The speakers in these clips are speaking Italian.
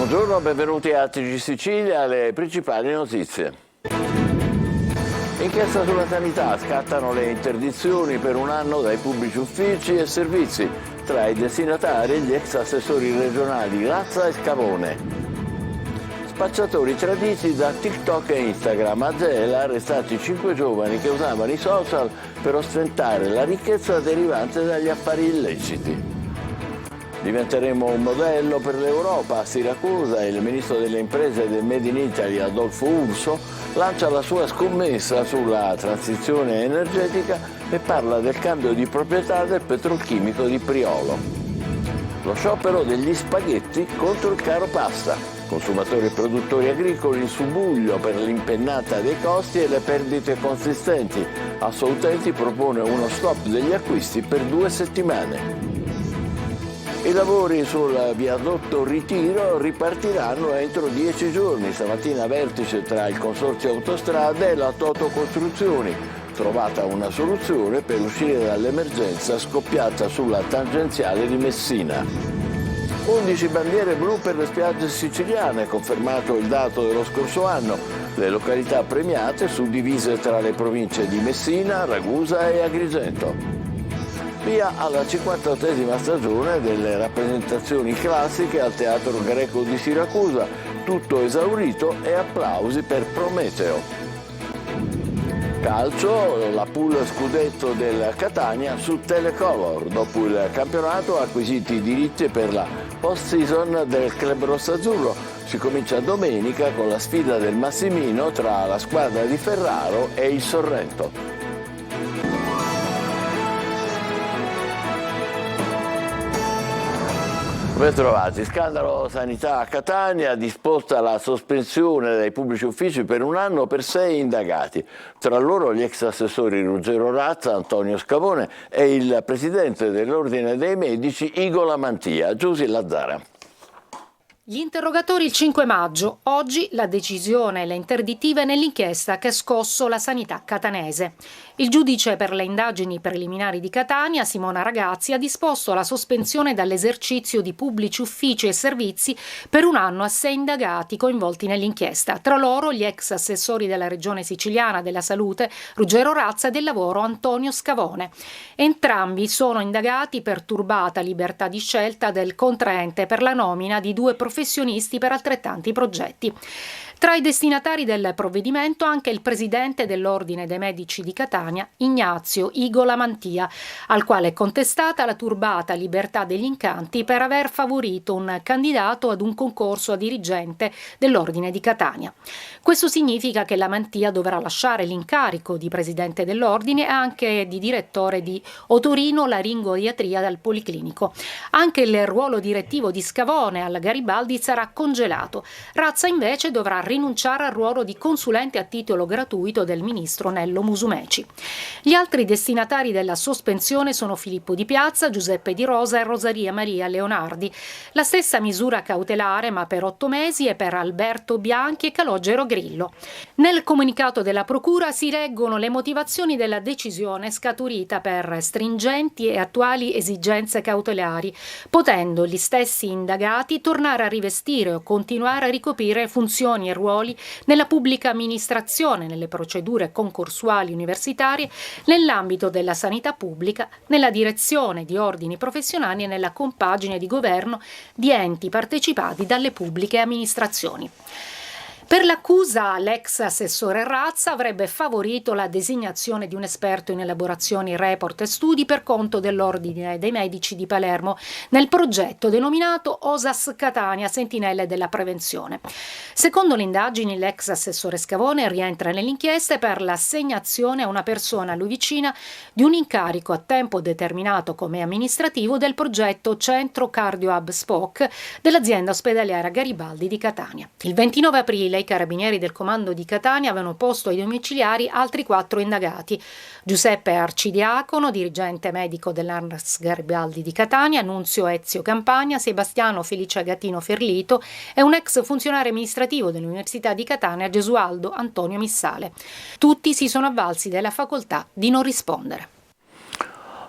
Buongiorno, benvenuti a TG Sicilia, le principali notizie. Inchiesta sulla sanità, scattano le interdizioni per un anno dai pubblici uffici e servizi. Tra i destinatari gli ex assessori regionali Razza e Scavone. Spacciatori traditi da TikTok e Instagram. A Gela arrestati 5 giovani che usavano i social per ostentare la ricchezza derivante dagli affari illeciti. Diventeremo un modello per l'Europa. A Siracusa il ministro delle imprese del Made in Italy, Adolfo Urso, lancia la sua scommessa sulla transizione energetica e parla del cambio di proprietà del petrolchimico di Priolo. Lo sciopero degli spaghetti contro il caro pasta. Consumatori e produttori agricoli in subbuglio per l'impennata dei costi e le perdite consistenti. Assolutenti propone uno stop degli acquisti per 2 settimane. I lavori sul viadotto Ritiro ripartiranno entro 10 giorni. Stamattina vertice tra il Consorzio Autostrade e la Toto Costruzioni. Trovata una soluzione per uscire dall'emergenza scoppiata sulla tangenziale di Messina. 11 bandiere blu per le spiagge siciliane, confermato il dato dello scorso anno. Le località premiate suddivise tra le province di Messina, Ragusa e Agrigento. Via alla 58esima stagione delle rappresentazioni classiche al Teatro Greco di Siracusa, tutto esaurito e applausi per Prometeo. Calcio, la pool scudetto del Catania su Telecolor. Dopo il campionato acquisiti i diritti per la post-season del club rossazzurro. Si comincia domenica con la sfida del Massimino tra la squadra di Ferraro e il Sorrento. Ben trovati. Scandalo sanità a Catania, disposta la sospensione dai pubblici uffici per un anno per 6 indagati. Tra loro gli ex assessori Ruggero Razza, Antonio Scavone e il presidente dell'Ordine dei Medici Igo Lamantia, Giusy Lazzara. Gli interrogatori il 5 maggio, oggi la decisione e le interdittive nell'inchiesta che ha scosso la sanità catanese. Il giudice per le indagini preliminari di Catania, Simona Ragazzi, ha disposto la sospensione dall'esercizio di pubblici uffici e servizi per un anno a 6 indagati coinvolti nell'inchiesta. Tra loro gli ex assessori della Regione Siciliana della Salute, Ruggero Razza, e del Lavoro, Antonio Scavone. Entrambi sono indagati per turbata libertà di scelta del contraente per la nomina di 2 professionisti per altrettanti progetti. Tra i destinatari del provvedimento anche il presidente dell'Ordine dei Medici di Catania, Ignazio Igo Lamantia, al quale è contestata la turbata libertà degli incanti per aver favorito un candidato ad un concorso a dirigente dell'Ordine di Catania. Questo significa che Lamantia dovrà lasciare l'incarico di presidente dell'Ordine e anche di direttore di otorino-laringoiatria dal Policlinico. Anche il ruolo direttivo di Scavone alla Garibaldi sarà congelato. Razza invece dovrà rinunciare al ruolo di consulente a titolo gratuito del ministro Nello Musumeci. Gli altri destinatari della sospensione sono Filippo Di Piazza, Giuseppe Di Rosa e Rosaria Maria Leonardi. La stessa misura cautelare, ma per 8 mesi, è per Alberto Bianchi e Calogero Grillo. Nel comunicato della Procura si leggono le motivazioni della decisione scaturita per stringenti e attuali esigenze cautelari, potendo gli stessi indagati tornare a rivestire o continuare a ricoprire funzioni e ruoli nella pubblica amministrazione, nelle procedure concorsuali universitarie, nell'ambito della sanità pubblica, nella direzione di ordini professionali e nella compagine di governo di enti partecipati dalle pubbliche amministrazioni. Per l'accusa, l'ex assessore Razza avrebbe favorito la designazione di un esperto in elaborazioni, report e studi per conto dell'Ordine dei Medici di Palermo nel progetto denominato OSAS Catania Sentinelle della Prevenzione. Secondo le indagini, l'ex assessore Scavone rientra nell'inchiesta per l'assegnazione a una persona a lui vicina di un incarico a tempo determinato come amministrativo del progetto Centro Cardio Hub SPOC dell'azienda ospedaliera Garibaldi di Catania. Il 29 aprile i carabinieri del comando di Catania avevano posto ai domiciliari altri 4 indagati. Giuseppe Arcidiacono, dirigente medico dell'ANRS Garibaldi di Catania, Nunzio Ezio Campagna, Sebastiano Felice Agatino Ferlito e un ex funzionario amministrativo dell'Università di Catania, Gesualdo Antonio Missale. Tutti si sono avvalsi della facoltà di non rispondere.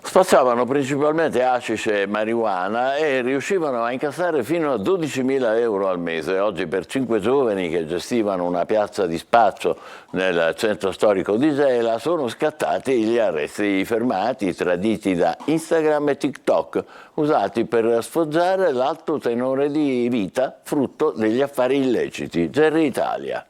Spacciavano principalmente hashish e marijuana e riuscivano a incassare fino a 12.000 euro al mese. Oggi per 5 giovani che gestivano una piazza di spaccio nel centro storico di Gela sono scattati gli arresti. Fermati, traditi da Instagram e TikTok, usati per sfoggiare l'alto tenore di vita frutto degli affari illeciti. Gerry Italia.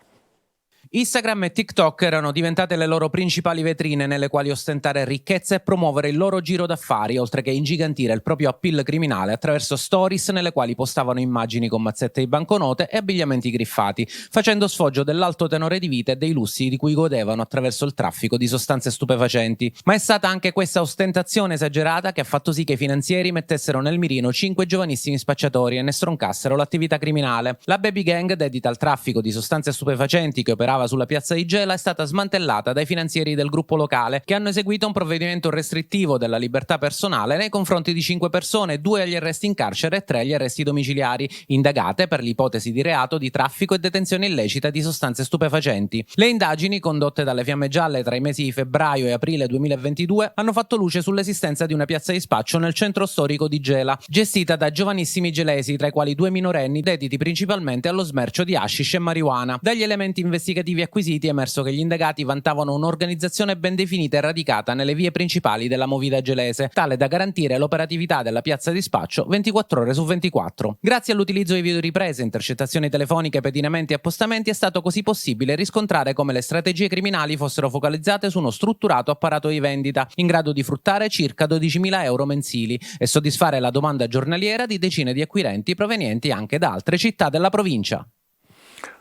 Instagram e TikTok erano diventate le loro principali vetrine nelle quali ostentare ricchezza e promuovere il loro giro d'affari, oltre che ingigantire il proprio appeal criminale attraverso stories nelle quali postavano immagini con mazzette di banconote e abbigliamenti griffati, facendo sfoggio dell'alto tenore di vita e dei lussi di cui godevano attraverso il traffico di sostanze stupefacenti. Ma è stata anche questa ostentazione esagerata che ha fatto sì che i finanzieri mettessero nel mirino 5 giovanissimi spacciatori e ne stroncassero l'attività criminale. La Baby Gang, dedita al traffico di sostanze stupefacenti che operava sulla piazza di Gela, è stata smantellata dai finanzieri del gruppo locale, che hanno eseguito un provvedimento restrittivo della libertà personale nei confronti di 5 persone, 2 agli arresti in carcere e 3 agli arresti domiciliari, indagate per l'ipotesi di reato di traffico e detenzione illecita di sostanze stupefacenti. Le indagini, condotte dalle Fiamme Gialle tra i mesi di febbraio e aprile 2022, hanno fatto luce sull'esistenza di una piazza di spaccio nel centro storico di Gela, gestita da giovanissimi gelesi, tra i quali 2 minorenni, dediti principalmente allo smercio di hashish e marijuana. Dagli elementi investigativi acquisiti è emerso che gli indagati vantavano un'organizzazione ben definita e radicata nelle vie principali della movida gelese, tale da garantire l'operatività della piazza di spaccio 24 ore su 24. Grazie all'utilizzo di videoriprese, intercettazioni telefoniche, pedinamenti e appostamenti è stato così possibile riscontrare come le strategie criminali fossero focalizzate su uno strutturato apparato di vendita in grado di fruttare circa 12.000 euro mensili e soddisfare la domanda giornaliera di decine di acquirenti provenienti anche da altre città della provincia.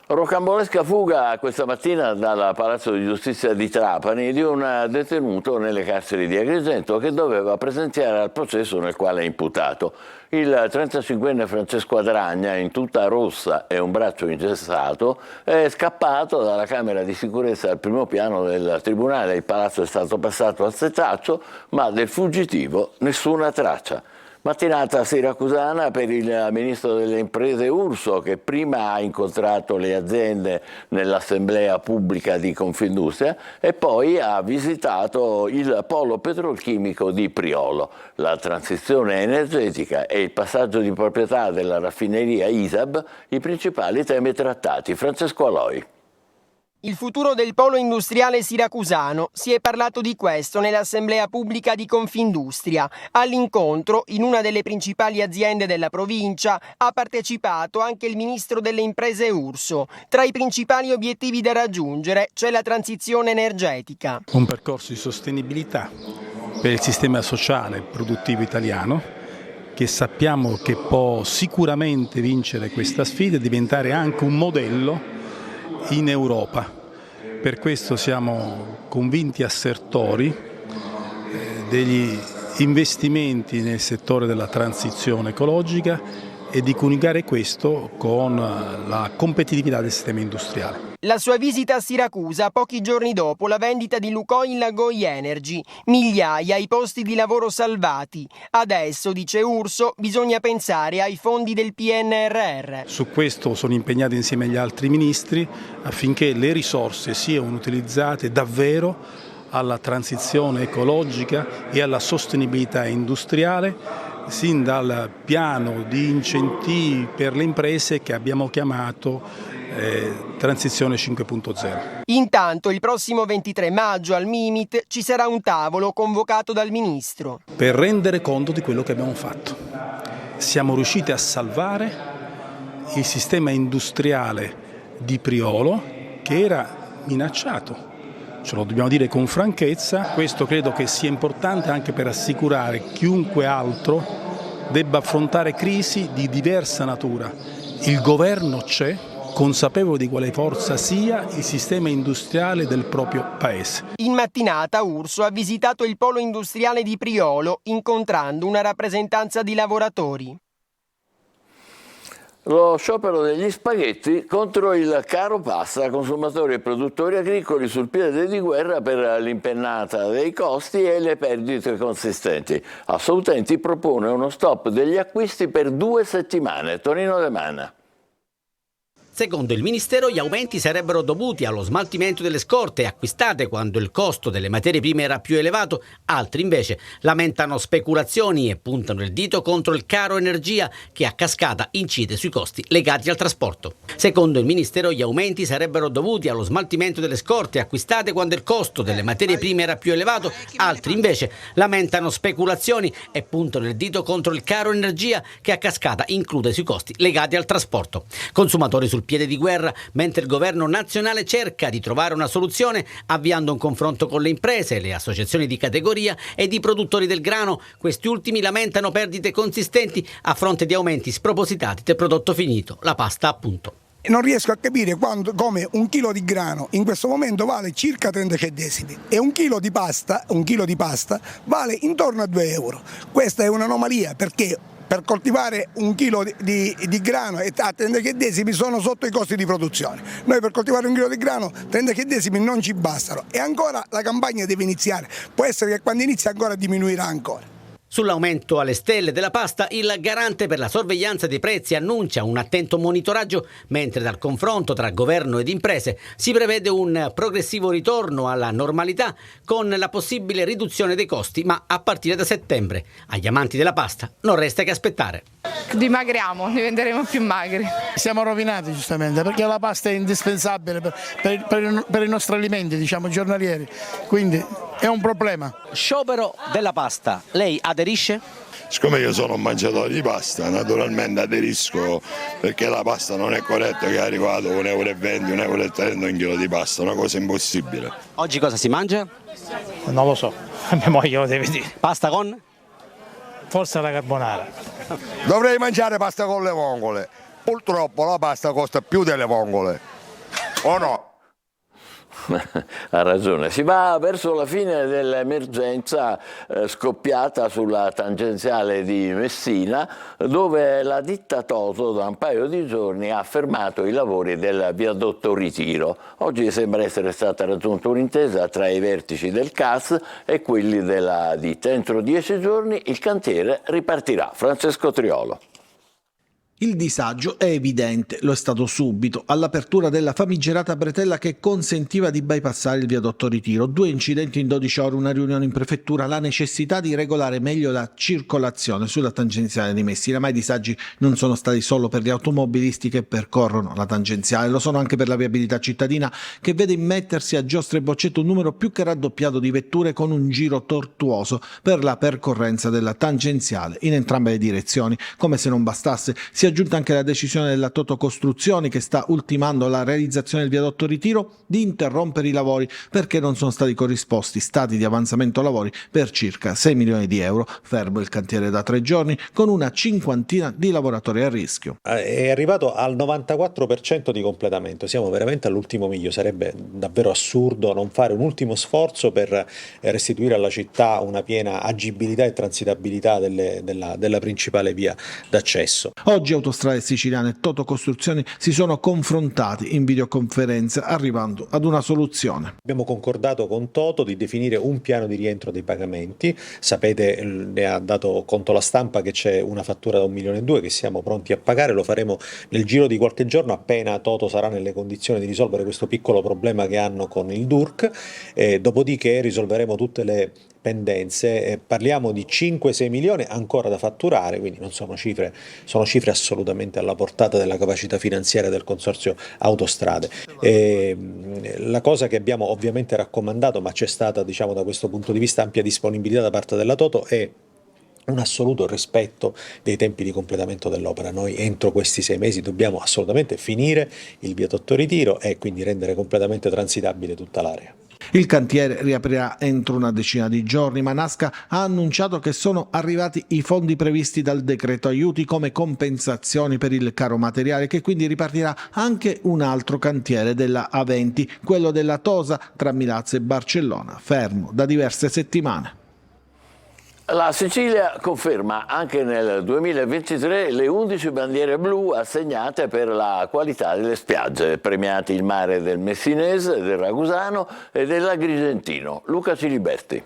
Rocambolesca fuga questa mattina dal Palazzo di Giustizia di Trapani di un detenuto nelle carceri di Agrigento che doveva presenziare al processo nel quale è imputato. Il 35enne Francesco Adragna, in tuta rossa e un braccio ingessato, è scappato dalla camera di sicurezza al primo piano del tribunale. Il palazzo è stato passato al setaccio, ma del fuggitivo nessuna traccia. Mattinata siracusana per il ministro delle imprese Urso, che prima ha incontrato le aziende nell'assemblea pubblica di Confindustria e poi ha visitato il polo petrolchimico di Priolo. La transizione energetica e il passaggio di proprietà della raffineria ISAB, i principali temi trattati. Francesco Aloi. Il futuro del polo industriale siracusano, si è parlato di questo nell'assemblea pubblica di Confindustria. All'incontro, in una delle principali aziende della provincia, ha partecipato anche il ministro delle imprese Urso. Tra i principali obiettivi da raggiungere c'è la transizione energetica. Un percorso di sostenibilità per il sistema sociale e produttivo italiano, che sappiamo che può sicuramente vincere questa sfida e diventare anche un modello in Europa. Per questo siamo convinti assertori degli investimenti nel settore della transizione ecologica e di coniugare questo con la competitività del sistema industriale. La sua visita a Siracusa pochi giorni dopo la vendita di Lukoil Goi Energy, migliaia i posti di lavoro salvati. Adesso, dice Urso, bisogna pensare ai fondi del PNRR. Su questo sono impegnato insieme agli altri ministri affinché le risorse siano utilizzate davvero alla transizione ecologica e alla sostenibilità industriale, sin dal piano di incentivi per le imprese che abbiamo chiamato Transizione 5.0. Intanto il prossimo 23 maggio al Mimit ci sarà un tavolo convocato dal ministro. Per rendere conto di quello che abbiamo fatto. Siamo riusciti a salvare il sistema industriale di Priolo che era minacciato. Ce lo dobbiamo dire con franchezza. Questo credo che sia importante anche per assicurare chiunque altro debba affrontare crisi di diversa natura. Il governo c'è, consapevole di quale forza sia il sistema industriale del proprio paese. In mattinata Urso ha visitato il polo industriale di Priolo, incontrando una rappresentanza di lavoratori. Lo sciopero degli spaghetti contro il caro pasta, consumatori e produttori agricoli sul piede di guerra per l'impennata dei costi e le perdite consistenti. Assolutenti propone uno stop degli acquisti per 2 settimane. Tonino De Mana. Secondo il Ministero, gli aumenti sarebbero dovuti allo smaltimento delle scorte acquistate quando il costo delle materie prime era più elevato. Altri invece lamentano speculazioni e puntano il dito contro il caro energia che a cascata incide sui costi legati al trasporto. Secondo il Ministero, gli aumenti sarebbero dovuti allo smaltimento delle scorte acquistate quando il costo delle materie prime era più elevato. Altri invece lamentano speculazioni e puntano il dito contro il caro energia che a cascata include sui costi legati al trasporto. Consumatori sul piede di guerra, mentre il governo nazionale cerca di trovare una soluzione avviando un confronto con le imprese, le associazioni di categoria e i produttori del grano. Questi ultimi lamentano perdite consistenti a fronte di aumenti spropositati del prodotto finito, la pasta appunto. Non riesco a capire come un chilo di grano in questo momento vale circa 30 centesimi e un chilo di pasta vale intorno a 2 euro. Questa è un'anomalia perché per coltivare un chilo di grano a 30 centesimi sono sotto i costi di produzione. Noi per coltivare un chilo di grano 30 centesimi non ci bastano e ancora la campagna deve iniziare. Può essere che quando inizia ancora diminuirà ancora. Sull'aumento alle stelle della pasta, il garante per la sorveglianza dei prezzi annuncia un attento monitoraggio, mentre dal confronto tra governo ed imprese si prevede un progressivo ritorno alla normalità con la possibile riduzione dei costi, ma a partire da settembre. Agli amanti della pasta non resta che aspettare. Dimagriamo, diventeremo più magri. Siamo rovinati giustamente perché la pasta è indispensabile per i nostri alimenti, diciamo, giornalieri, quindi è un problema. Sciopero della pasta, lei aderisce? Siccome io sono un mangiatore di pasta, naturalmente aderisco perché la pasta non è corretto che è arrivato 1,20 euro, 1,30 euro un chilo di pasta, una cosa impossibile. Oggi cosa si mangia? Non lo so, mia moglie lo deve dire. Pasta con? Forse la carbonara. Dovrei mangiare pasta con le vongole. Purtroppo la pasta costa più delle vongole. O no? Ha ragione, si va verso la fine dell'emergenza scoppiata sulla tangenziale di Messina, dove la ditta Toto da un paio di giorni ha fermato i lavori del viadotto Ritiro. Oggi sembra essere stata raggiunta un'intesa tra i vertici del CAS e quelli della ditta. Entro 10 giorni il cantiere ripartirà. Francesco Triolo. Il disagio è evidente, lo è stato subito, all'apertura della famigerata bretella che consentiva di bypassare il viadotto Ritiro. 2 incidenti in 12 ore, una riunione in prefettura, la necessità di regolare meglio la circolazione sulla tangenziale di Messina, ma i disagi non sono stati solo per gli automobilisti che percorrono la tangenziale, lo sono anche per la viabilità cittadina che vede immettersi a giostre e boccette un numero più che raddoppiato di vetture con un giro tortuoso per la percorrenza della tangenziale in entrambe le direzioni. Come se non bastasse, si è aggiunta anche la decisione della Toto Costruzioni, che sta ultimando la realizzazione del viadotto Ritiro, di interrompere i lavori perché non sono stati corrisposti stati di avanzamento lavori per circa 6 milioni di euro. Fermo il cantiere da 3 giorni con una cinquantina di lavoratori a rischio. È arrivato al 94% di completamento, siamo veramente all'ultimo miglio, sarebbe davvero assurdo non fare un ultimo sforzo per restituire alla città una piena agibilità e transitabilità della principale via d'accesso. Oggi Autostrade Siciliane e Toto Costruzioni si sono confrontati in videoconferenza arrivando ad una soluzione. Abbiamo concordato con Toto di definire un piano di rientro dei pagamenti. Sapete, ne ha dato conto la stampa che c'è una fattura da 1,2 milioni che siamo pronti a pagare, lo faremo nel giro di qualche giorno appena Toto sarà nelle condizioni di risolvere questo piccolo problema che hanno con il DURC, dopodiché risolveremo tutte le pendenze. Parliamo di 5-6 milioni ancora da fatturare, quindi non sono cifre assolutamente alla portata della capacità finanziaria del consorzio Autostrade. La cosa che abbiamo ovviamente raccomandato, ma c'è stata, diciamo, da questo punto di vista ampia disponibilità da parte della Toto, è un assoluto rispetto dei tempi di completamento dell'opera. Noi entro questi 6 mesi dobbiamo assolutamente finire il viadotto Ritiro e quindi rendere completamente transitabile tutta l'area. Il cantiere riaprirà entro una decina di giorni, ma Nasca ha annunciato che sono arrivati i fondi previsti dal decreto aiuti come compensazioni per il caro materiale, che quindi ripartirà anche un altro cantiere della A20, quello della Tosa tra Milazzo e Barcellona, fermo da diverse settimane. La Sicilia conferma anche nel 2023 le 11 bandiere blu assegnate per la qualità delle spiagge, premiati il mare del Messinese, del Ragusano e dell'Agrigentino. Luca Ciliberti.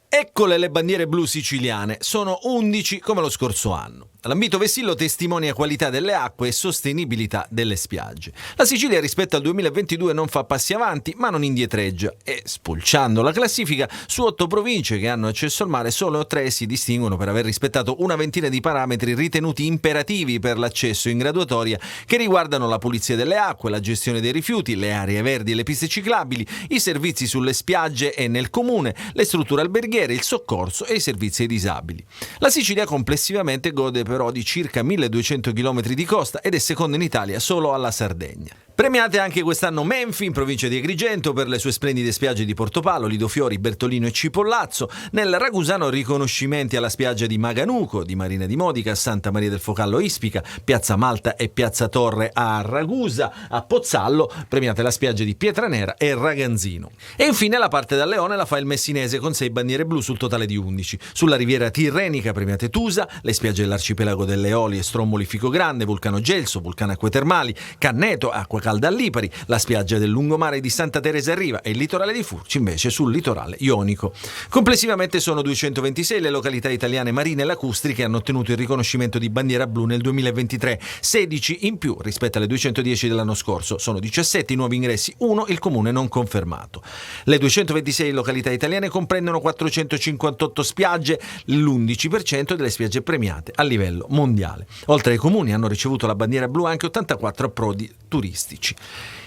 Eccole le bandiere blu siciliane, sono 11 come lo scorso anno. L'ambito Vessillo testimonia qualità delle acque e sostenibilità delle spiagge. La Sicilia rispetto al 2022 non fa passi avanti, ma non indietreggia e, spulciando la classifica, su 8 province che hanno accesso al mare solo 3 si distinguono per aver rispettato una ventina di parametri ritenuti imperativi per l'accesso in graduatoria, che riguardano la pulizia delle acque, la gestione dei rifiuti, le aree verdi e le piste ciclabili, i servizi sulle spiagge e nel comune, le strutture alberghiere, il soccorso e i servizi ai disabili. La Sicilia complessivamente gode però di circa 1200 km di costa ed è seconda in Italia solo alla Sardegna. Premiate anche quest'anno Menfi, in provincia di Agrigento, per le sue splendide spiagge di Portopalo, Lidofiori, Bertolino e Cipollazzo. Nel Ragusano riconoscimenti alla spiaggia di Maganuco, di Marina di Modica, Santa Maria del Focallo Ispica, Piazza Malta e Piazza Torre a Ragusa. A Pozzallo premiate la spiaggia di Pietranera e Raganzino. E infine la parte da Leone la fa il Messinese con 6 bandiere blu sul totale di 11. Sulla riviera tirrenica premiate Tusa, le spiagge dell'arcipelago delle Eolie, Stromboli, Fico Grande, Vulcano Gelso, Vulcano Acque Termali, Canneto, Acqua Calda a Lipari, la spiaggia del lungomare di Santa Teresa a Riva e il litorale di Furci invece sul litorale ionico. Complessivamente sono 226 le località italiane marine e lacustri che hanno ottenuto il riconoscimento di bandiera blu nel 2023, 16 in più rispetto alle 210 dell'anno scorso, sono 17 i nuovi ingressi, 1 il comune non confermato. Le 226 località italiane comprendono 458 spiagge, l'11% delle spiagge premiate a livello mondiale. Oltre ai comuni hanno ricevuto la bandiera blu anche 84 approdi turistici.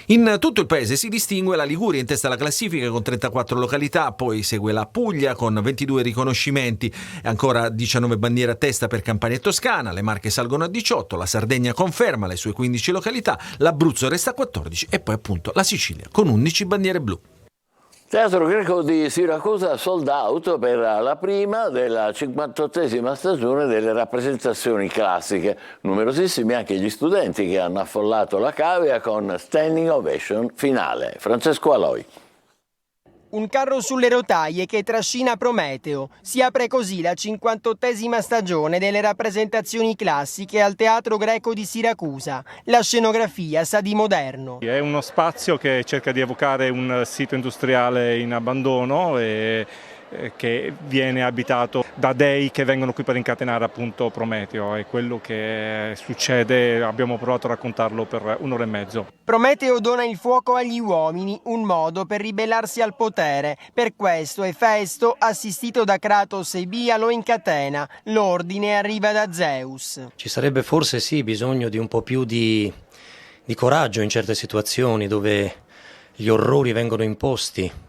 In tutto il paese si distingue la Liguria in testa alla classifica con 34 località, poi segue la Puglia con 22 riconoscimenti, ancora 19 bandiere a testa per Campania e Toscana, le Marche salgono a 18, la Sardegna conferma le sue 15 località, l'Abruzzo resta a 14 e poi appunto la Sicilia con 11 bandiere blu. Teatro Greco di Siracusa sold out per la prima della 58esima stagione delle rappresentazioni classiche. Numerosissimi anche gli studenti che hanno affollato la cavea con standing ovation finale. Francesco Aloi. Un carro sulle rotaie che trascina Prometeo. Si apre così la 58esima stagione delle rappresentazioni classiche al Teatro Greco di Siracusa. La scenografia sa di moderno. È uno spazio che cerca di evocare un sito industriale in abbandono e che viene abitato da dei che vengono qui per incatenare appunto Prometeo. È quello che succede, abbiamo provato a raccontarlo per un'ora e mezzo. Prometeo dona il fuoco agli uomini, un modo per ribellarsi al potere. Per questo Efesto, assistito da Kratos e Bia, lo incatena. L'ordine arriva da Zeus. Ci sarebbe forse sì bisogno di un po' più di coraggio in certe situazioni dove gli orrori vengono imposti.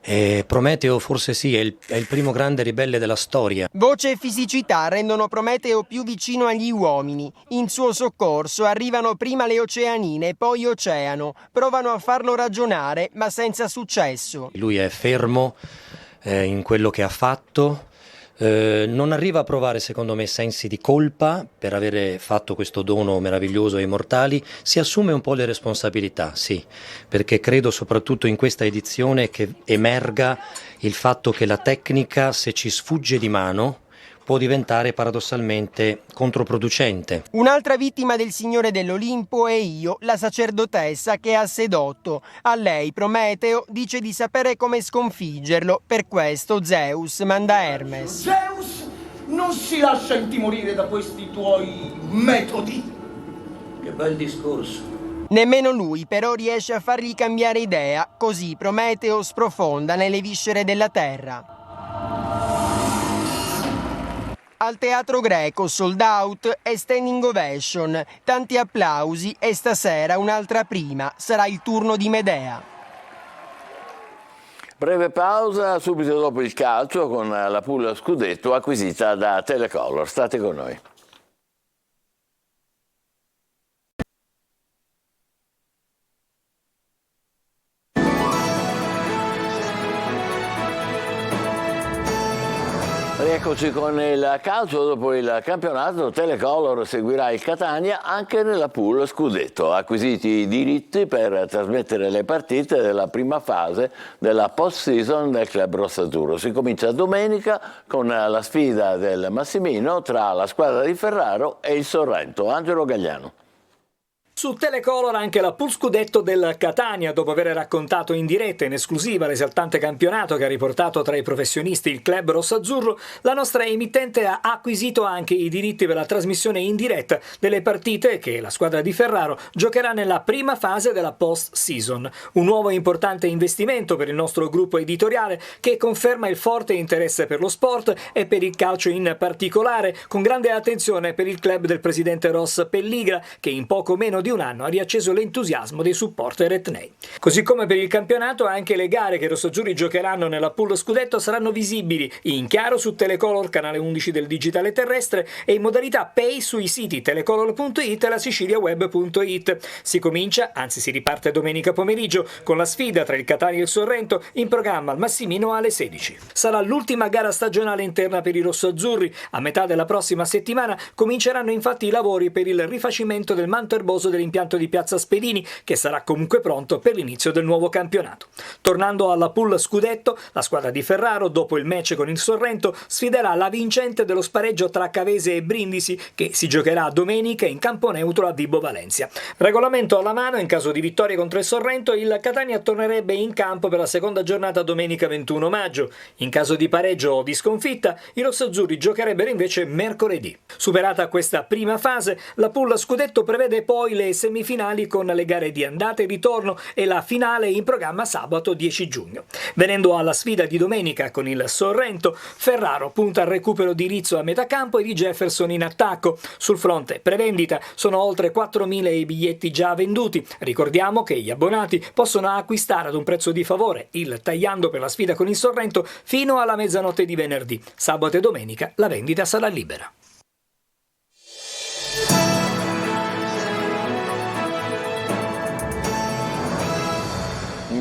E Prometeo forse sì, è il primo grande ribelle della storia. Voce e fisicità rendono Prometeo più vicino agli uomini. In suo soccorso arrivano prima le oceanine, poi Oceano. Provano a farlo ragionare, ma senza successo. Lui è fermo in quello che ha fatto. Non arriva a provare secondo me sensi di colpa per avere fatto questo dono meraviglioso ai mortali, si assume un po' le responsabilità, sì, perché credo soprattutto in questa edizione che emerga il fatto che la tecnica, se ci sfugge di mano, può diventare paradossalmente controproducente. Un'altra vittima del Signore dell'Olimpo è Io, la sacerdotessa che ha sedotto. A lei Prometeo dice di sapere come sconfiggerlo, per questo Zeus manda Hermes. Zeus non si lascia intimorire da questi tuoi metodi. Che bel discorso. Nemmeno lui però riesce a fargli cambiare idea, così Prometeo sprofonda nelle viscere della terra. Al Teatro Greco sold out e standing ovation, tanti applausi e stasera un'altra prima, sarà il turno di Medea. Breve pausa, subito dopo il calcio con la Puglia Scudetto acquisita da Telecolor. State con noi. Eccoci con il calcio. Dopo il campionato Telecolor seguirà il Catania anche nella pool Scudetto. Acquisiti i diritti per trasmettere le partite della prima fase della post-season del club rossazzurro. Si comincia domenica con la sfida del Massimino tra la squadra di Ferraro e il Sorrento. Angelo Gagliano. Su Telecolor anche la pool scudetto del Catania, dopo aver raccontato in diretta in esclusiva l'esaltante campionato che ha riportato tra i professionisti il club rossazzurro, la nostra emittente ha acquisito anche i diritti per la trasmissione in diretta delle partite che la squadra di Ferraro giocherà nella prima fase della post-season. Un nuovo e importante investimento per il nostro gruppo editoriale che conferma il forte interesse per lo sport e per il calcio in particolare, con grande attenzione per il club del presidente Ross Pelligra, che in poco meno di un anno ha riacceso l'entusiasmo dei supporter etnei. Così come per il campionato, anche le gare che i rossazzurri giocheranno nella pool scudetto saranno visibili in chiaro su Telecolor, canale 11 del digitale terrestre, e in modalità pay sui siti telecolor.it e la siciliaweb.it. Si comincia, anzi si riparte domenica pomeriggio, con la sfida tra il Catania e il Sorrento, in programma al Massimino alle 16. Sarà l'ultima gara stagionale interna per i rossazzurri. A metà della prossima settimana cominceranno infatti i lavori per il rifacimento del manto erboso dell'impianto di Piazza Spedini, che sarà comunque pronto per l'inizio del nuovo campionato. Tornando alla pool scudetto, la squadra di Ferraro, dopo il match con il Sorrento, sfiderà la vincente dello spareggio tra Cavese e Brindisi, che si giocherà domenica in campo neutro a Vibo Valencia. Regolamento alla mano, in caso di vittoria contro il Sorrento, il Catania tornerebbe in campo per la seconda giornata domenica 21 maggio. In caso di pareggio o di sconfitta, i rossazzurri giocherebbero invece mercoledì. Superata questa prima fase, la pool scudetto prevede poi le semifinali con le gare di andata e ritorno e la finale in programma sabato 10 giugno. Venendo alla sfida di domenica con il Sorrento, Ferraro punta al recupero di Rizzo a metà campo e di Jefferson in attacco. Sul fronte prevendita sono oltre 4.000 i biglietti già venduti. Ricordiamo che gli abbonati possono acquistare ad un prezzo di favore il tagliando per la sfida con il Sorrento fino alla mezzanotte di venerdì. Sabato e domenica la vendita sarà libera.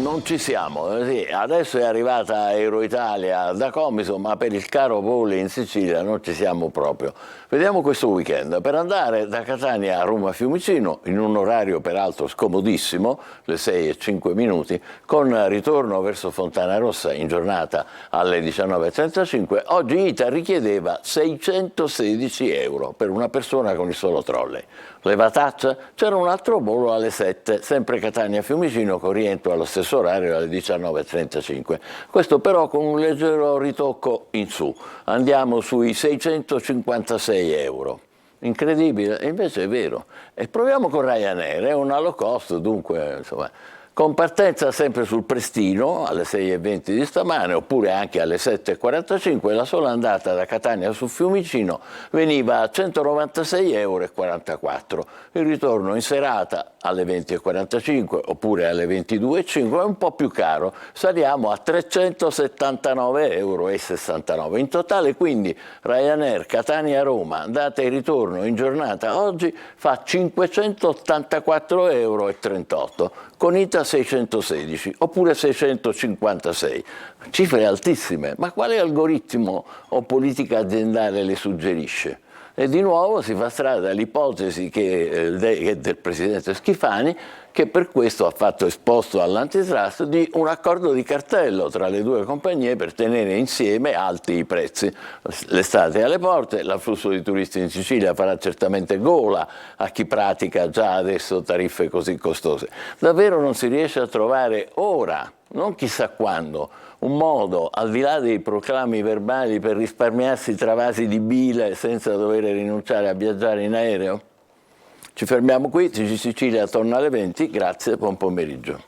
Non ci siamo, sì, adesso è arrivata Euroitalia da Comiso, ma per il caro volo in Sicilia non ci siamo proprio. Vediamo questo weekend, per andare da Catania a Roma Fiumicino, in un orario peraltro scomodissimo, le 6:05, con ritorno verso Fontana Rossa in giornata alle 19:35, oggi ITA richiedeva 616 euro per una persona con il solo trolley. Levataccia, c'era un altro volo alle 7, sempre Catania Fiumicino, con rientro allo stesso orario alle 19:35. Questo però con un leggero ritocco in su. Andiamo sui 656 euro. Incredibile, e invece è vero. E proviamo con Ryanair, è una low cost, dunque, insomma, con partenza sempre sul Prestino alle 6:20 di stamane, oppure anche alle 7:45, la sola andata da Catania su Fiumicino veniva a 196,44 euro. Il ritorno in serata alle 20:45 oppure alle 22:05 è un po' più caro, saliamo a 379,69 euro. In totale quindi Ryanair Catania-Roma, andata e ritorno in giornata oggi, fa 584,38 euro, con ITA 616 oppure 656, cifre altissime, ma quale algoritmo o politica aziendale le suggerisce? E di nuovo si fa strada l'ipotesi del presidente Schifani, che per questo ha fatto esposto all'antitrust, di un accordo di cartello tra le due compagnie per tenere insieme alti i prezzi. L'estate è alle porte, l'afflusso di turisti in Sicilia farà certamente gola a chi pratica già adesso tariffe così costose. Davvero non si riesce a trovare ora, non chissà quando, un modo, al di là dei proclami verbali, per risparmiarsi travasi di bile senza dover rinunciare a viaggiare in aereo? Ci fermiamo qui, TG Sicilia torna alle 20, grazie, buon pomeriggio.